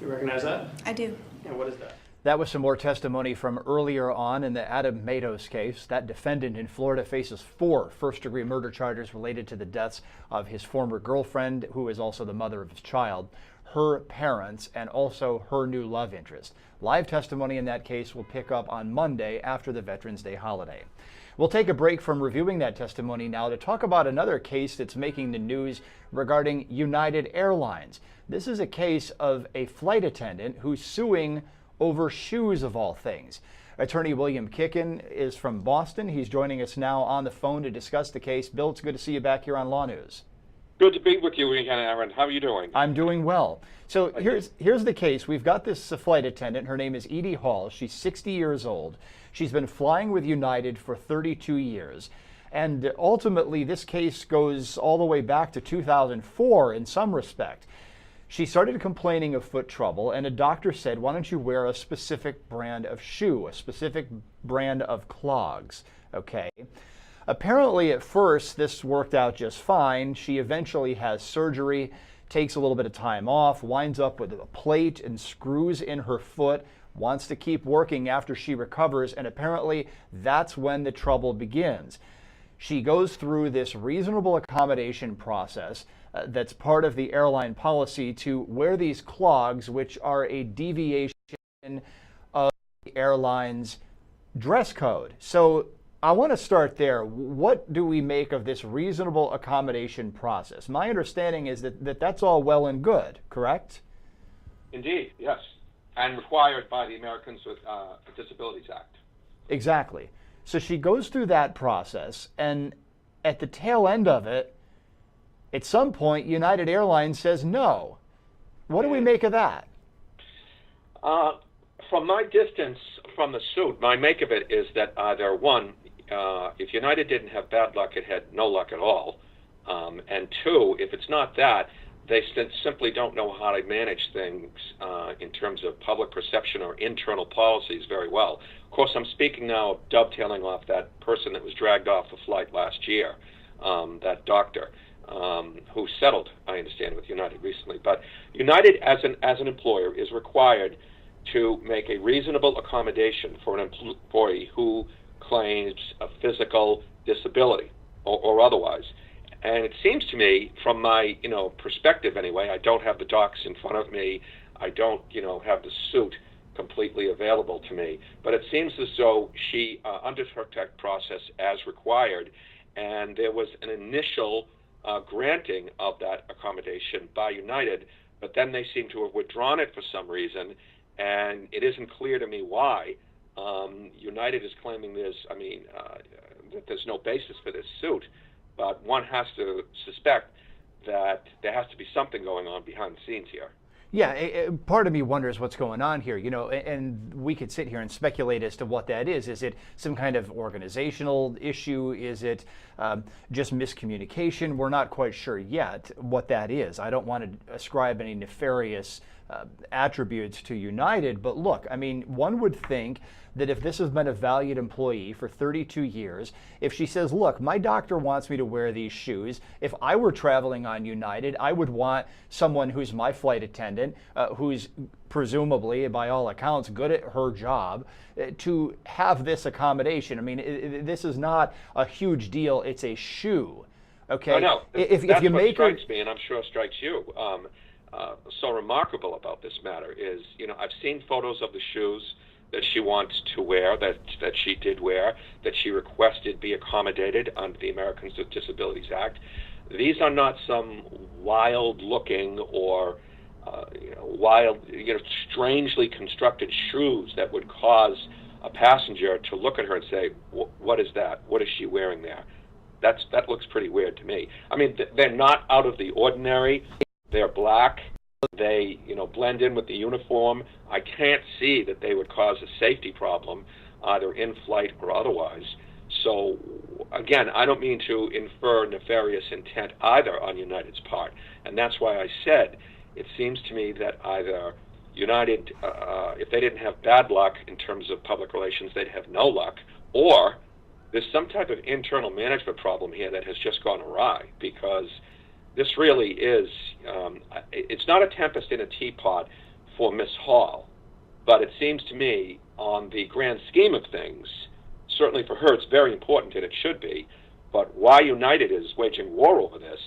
You recognize that? I do. Yeah, what is that? That was some more testimony from earlier on in the Adam Matos case. That defendant in Florida faces 4 first-degree murder charges related to the deaths of his former girlfriend, who is also the mother of his child, her parents, and also her new love interest. Live testimony in that case will pick up on Monday after the Veterans Day holiday. We'll take a break from reviewing that testimony now to talk about another case that's making the news regarding United Airlines. This is a case of a flight attendant who's suing over shoes of all things. Attorney William Kickham is from Boston. He's joining us now on the phone to discuss the case. Bill, it's good to see you back here on LawNewz. Good to be with you again, Aaron. How are you doing? I'm doing well. So here's the case. We've got this flight attendant. Her name is Edie Hall. She's 60 years old. She's been flying with United for 32 years. And ultimately, this case goes all the way back to 2004 in some respect. She started complaining of foot trouble, and a doctor said, why don't you wear a specific brand of shoe, a specific brand of clogs, okay? Apparently, at first, this worked out just fine. She eventually has surgery, takes a little bit of time off, winds up with a plate and screws in her foot, wants to keep working after she recovers, and apparently that's when the trouble begins. She goes through this reasonable accommodation process that's part of the airline policy to wear these clogs, which are a deviation of the airline's dress code. So I want to start there. What do we make of this reasonable accommodation process? My understanding is that that's all well and good, correct? Indeed, yes. And required by the Americans with Disabilities Act. Exactly. So she goes through that process, and at the tail end of it, at some point, United Airlines says no. What do we make of that? From my distance from the suit, my make of it is that either one, if United didn't have bad luck, it had no luck at all. And 2, if it's not that, they simply don't know how to manage things in terms of public perception or internal policies very well. Of course, I'm speaking now of dovetailing off that person that was dragged off the flight last year, that doctor, who settled, I understand, with United recently. But United, as an employer, is required to make a reasonable accommodation for an employee who claims a physical disability or otherwise. And it seems to me, from my perspective anyway, I don't have the docs in front of me. I don't have the suit completely available to me. But it seems as though she undertook that process as required, and there was an initial granting of that accommodation by United, but then they seem to have withdrawn it for some reason, and it isn't clear to me why. United is claiming that there's no basis for this suit, but one has to suspect that there has to be something going on behind the scenes here. Yeah, part of me wonders what's going on here, and we could sit here and speculate as to what that is. Is it some kind of organizational issue? Is it just miscommunication? We're not quite sure yet what that is. I don't want to ascribe any nefarious attributes to United, but look, one would think that if this has been a valued employee for 32 years, if she says, look, my doctor wants me to wear these shoes, if I were traveling on United, I would want someone who's my flight attendant, who's presumably, by all accounts, good at her job, to have this accommodation. This is not a huge deal. It's a shoe. Okay. I know. If you what make strikes me, and I'm sure strikes you, so remarkable about this matter is, I've seen photos of the shoes that she wants to wear, that she did wear, that she requested be accommodated under the Americans with Disabilities Act. These are not some wild-looking or strangely constructed shoes that would cause a passenger to look at her and say, "What is that? What is she wearing there?" That looks pretty weird to me. They're not out of the ordinary. They're black. They, blend in with the uniform. I can't see that they would cause a safety problem, either in flight or otherwise. So, again, I don't mean to infer nefarious intent either on United's part, and that's why I said it seems to me that either United, if they didn't have bad luck in terms of public relations, they'd have no luck, or there's some type of internal management problem here that has just gone awry, because this really is, it's not a tempest in a teapot for Miss Hall. But it seems to me, on the grand scheme of things, certainly for her it's very important, and it should be, but why United is waging war over this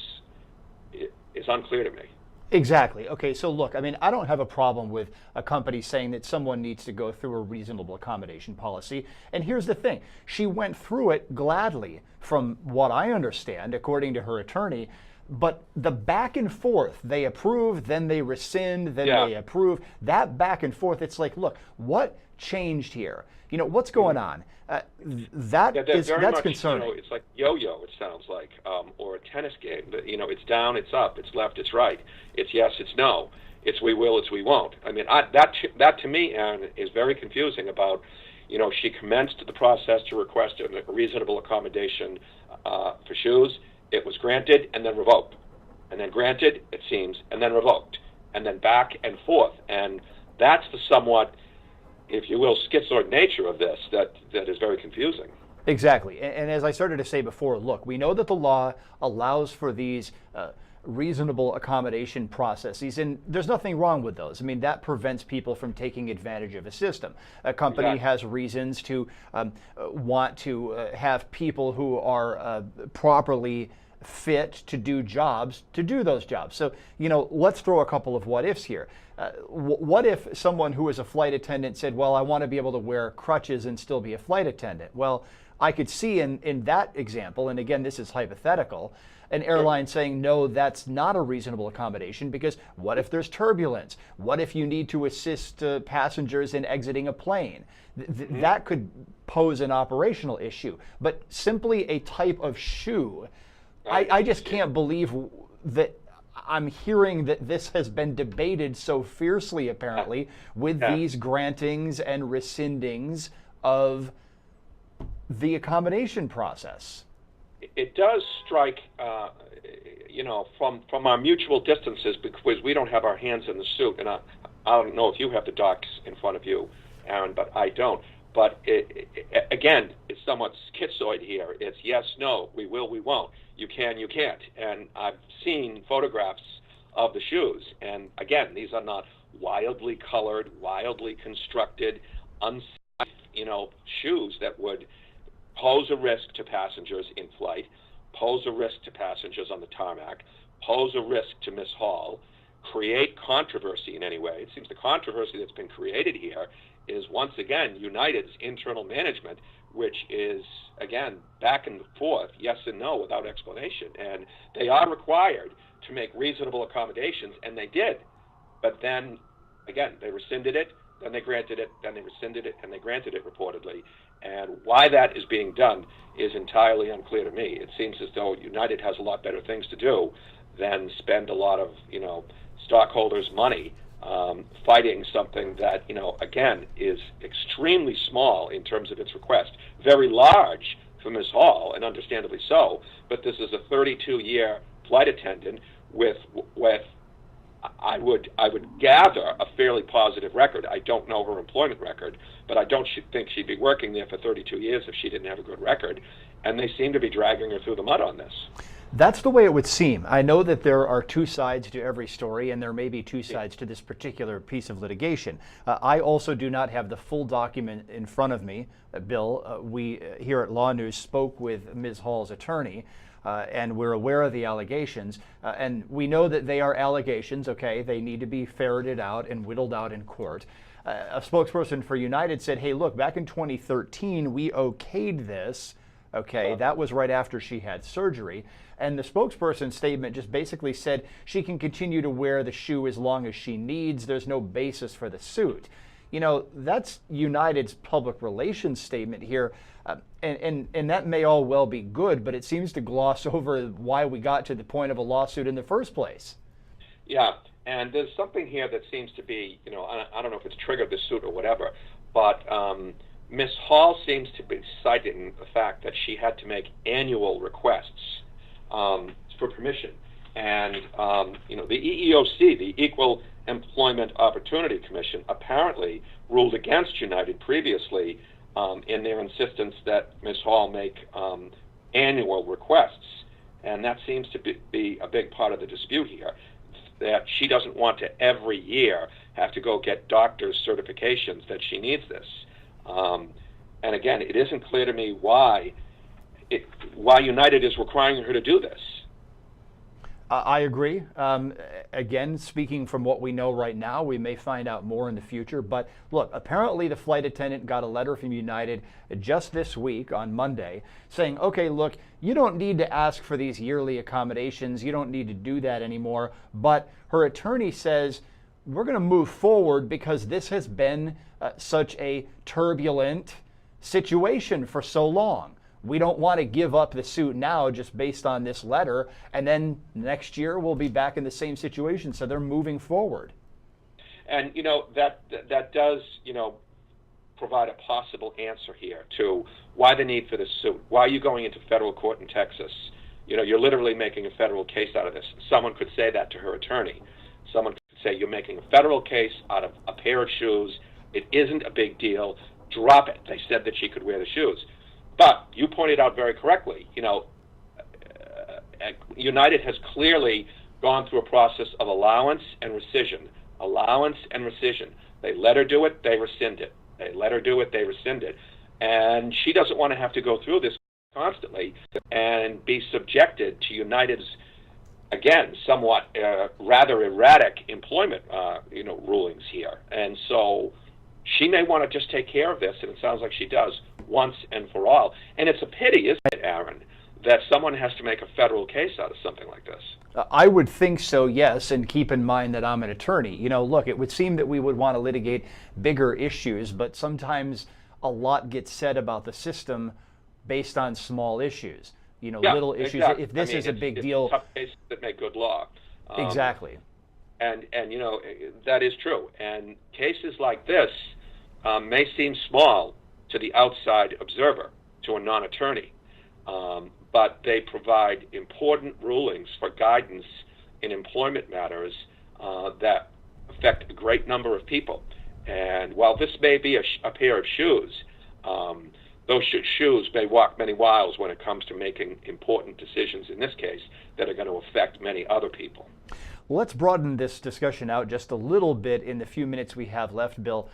is unclear to me. Exactly. Okay, so look, I mean, I don't have a problem with a company saying that someone needs to go through a reasonable accommodation policy. And here's the thing. She went through it gladly, from what I understand, according to her attorney. But the back and forth, they approve, then they rescind, then they approve, that back and forth, it's like, look, what changed here? You know, what's going on? That's concerning. You know, it's like yo-yo, it sounds like, or a tennis game. You know, it's down, it's up, it's left, it's right. It's yes, it's no. It's we will, it's we won't. I mean, that to me, Aaron, is very confusing about, you know, she commenced the process to request a reasonable accommodation for shoes. It was granted and then revoked. And then granted, it seems, and then revoked. And then back and forth. And that's the somewhat, if you will, schizoid nature of this that is very confusing. Exactly. And as I started to say before, look, we know that the law allows for these reasonable accommodation processes, and there's nothing wrong with those. I mean, that prevents people from taking advantage of a system. A company has reasons to want to have people who are properly fit to do jobs, to do those jobs. So, you know, let's throw a couple of what ifs here. What if someone who is a flight attendant said, well, I want to be able to wear crutches and still be a flight attendant? Well, I could see in that example, and again, this is hypothetical, an airline saying, no, that's not a reasonable accommodation, because what if there's turbulence? What if you need to assist passengers in exiting a plane? That could pose an operational issue. But simply a type of shoe, I just can't believe that I'm hearing that this has been debated so fiercely, apparently, with these grantings and rescindings of the accommodation process. It does strike, you know, from our mutual distances, because we don't have our hands in the suit, and I don't know if you have the docs in front of you, Aaron, but I don't. But again, it's somewhat schizoid here. It's yes, no, we will, we won't. You can, you can't. And I've seen photographs of the shoes, and again, these are not wildly colored, wildly constructed, unsafe, you know, shoes that would pose a risk to passengers in flight, pose a risk to passengers on the tarmac, pose a risk to Miss Hall, create controversy in any way. It seems the controversy that's been created here is, once again, United's internal management, which is, again, back and forth, yes and no, without explanation. And they are required to make reasonable accommodations, and they did. But then, again, they rescinded it, then they granted it, then they rescinded it, and they granted it, reportedly. And why that is being done is entirely unclear to me. It seems as though United has a lot better things to do than spend a lot of, you know, stockholders' money fighting something that, you know, again, is extremely small in terms of its request. Very large for Ms. Hall, and understandably so, but this is a 32-year flight attendant with I would gather a fairly positive record. I don't know her employment record, but I don't think she'd be working there for 32 years if she didn't have a good record, and they seem to be dragging her through the mud on this. That's the way it would seem. I know that there are two sides to every story, and there may be two sides to this particular piece of litigation. I also do not have the full document in front of me, Bill. We here at LawNewz spoke with Ms. Hall's attorney, and we're aware of the allegations, and we know that they are allegations, okay? They need to be ferreted out and whittled out in court. A spokesperson for United said, hey, look, back in 2013, we okayed this, okay? That was right after she had surgery. And the spokesperson's statement just basically said she can continue to wear the shoe as long as she needs. There's no basis for the suit. You know, that's United's public relations statement here. And that may all well be good, but it seems to gloss over why we got to the point of a lawsuit in the first place. Yeah, and there's something here that seems to be, you know, I don't know if it's triggered the suit or whatever, but Ms. Hall seems to be citing the fact that she had to make annual requests for permission. And, you know, the EEOC, the Equal Employment Opportunity Commission, apparently ruled against United previously in their insistence that Ms. Hall make annual requests. And that seems to be a big part of the dispute here, that she doesn't want to every year have to go get doctor's certifications that she needs this. And again, it isn't clear to me why United is requiring her to do this. I agree. Again, speaking from what we know right now, we may find out more in the future. But look, apparently the flight attendant got a letter from United just this week on Monday saying, okay, look, you don't need to ask for these yearly accommodations. You don't need to do that anymore. But her attorney says, we're going to move forward because this has been such a turbulent situation for so long. We don't want to give up the suit now just based on this letter, and then next year we'll be back in the same situation. So they're moving forward. And that does provide a possible answer here to why the need for this suit. Why are you going into federal court in Texas? You're literally making a federal case out of this. Someone could say that to her attorney. Someone could say you're making a federal case out of a pair of shoes. It isn't a big deal. Drop it. They said that she could wear the shoes. But you pointed out very correctly, United has clearly gone through a process of allowance and rescission. Allowance and rescission. They let her do it, they rescind it. They let her do it, they rescind it. And she doesn't want to have to go through this constantly and be subjected to United's, again, somewhat rather erratic employment, rulings here. And so she may want to just take care of this, and it sounds like she does, once and for all. And it's a pity, isn't it, Aaron, that someone has to make a federal case out of something like this? I would think so, yes, and keep in mind that I'm an attorney. Look, it would seem that we would want to litigate bigger issues, but sometimes a lot gets said about the system based on small issues. Little issues. Exactly. If this is a big deal. It's tough cases that make good law. Exactly. And that is true. And cases like this may seem small to the outside observer, to a non-attorney, but they provide important rulings for guidance in employment matters that affect a great number of people. And while this may be a pair of shoes, those shoes may walk many miles when it comes to making important decisions, in this case, that are going to affect many other people. Well, let's broaden this discussion out just a little bit in the few minutes we have left, Bill.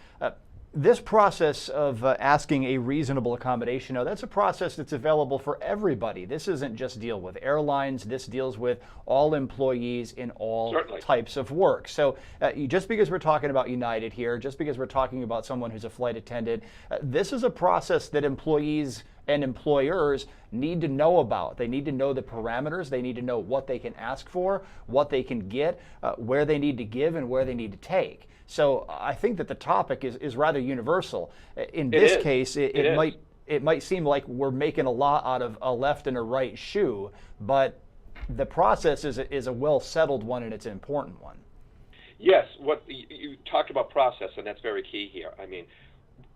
This process of asking a reasonable accommodation, now that's a process that's available for everybody. This isn't just deal with airlines. This deals with all employees in all Certainly. types of work. So just because we're talking about United here, just because we're talking about someone who's a flight attendant, this is a process that employees and employers need to know about. They need to know the parameters. They need to know what they can ask for, what they can get, where they need to give, and where they need to take. So I think that the topic is rather universal. In this case, it might seem like we're making a lot out of a left and a right shoe, but the process is a well-settled one, and it's an important one. Yes, what you talked about process, and that's very key here. I mean,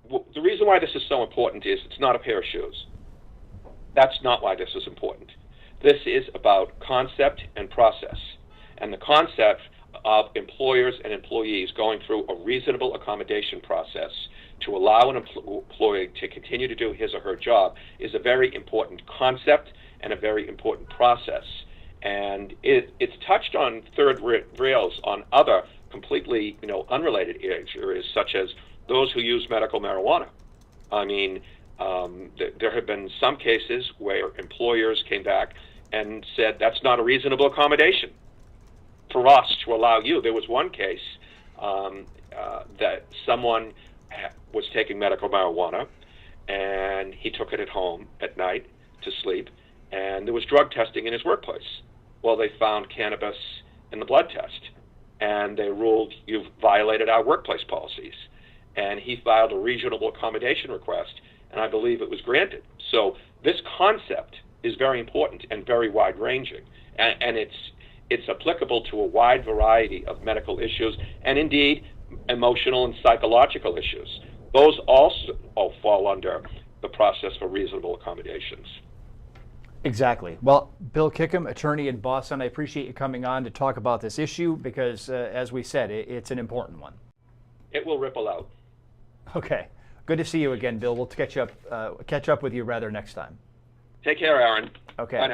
the reason why this is so important is it's not a pair of shoes. That's not why this is important. This is about concept and process. And the concept of employers and employees going through a reasonable accommodation process to allow an employee to continue to do his or her job is a very important concept and a very important process. And it's touched on third rails on other completely unrelated areas, such as those who use medical marijuana. I mean, there have been some cases where employers came back and said that's not a reasonable accommodation for us to allow you. There was one case that someone was taking medical marijuana, and he took it at home at night to sleep, and there was drug testing in his workplace. Well, they found cannabis in the blood test, and they ruled, you've violated our workplace policies. And he filed a reasonable accommodation request, and I believe it was granted. So this concept is very important and very wide-ranging, and it's applicable to a wide variety of medical issues, and indeed emotional and psychological issues. Those also fall under the process for reasonable accommodations. Exactly. Well, Bill Kickham, attorney in Boston, I appreciate you coming on to talk about this issue because, as we said, it's an important one. It will ripple out. Okay. Good to see you again, Bill. We'll catch up with you rather next time. Take care, Aaron. Okay. Bye now.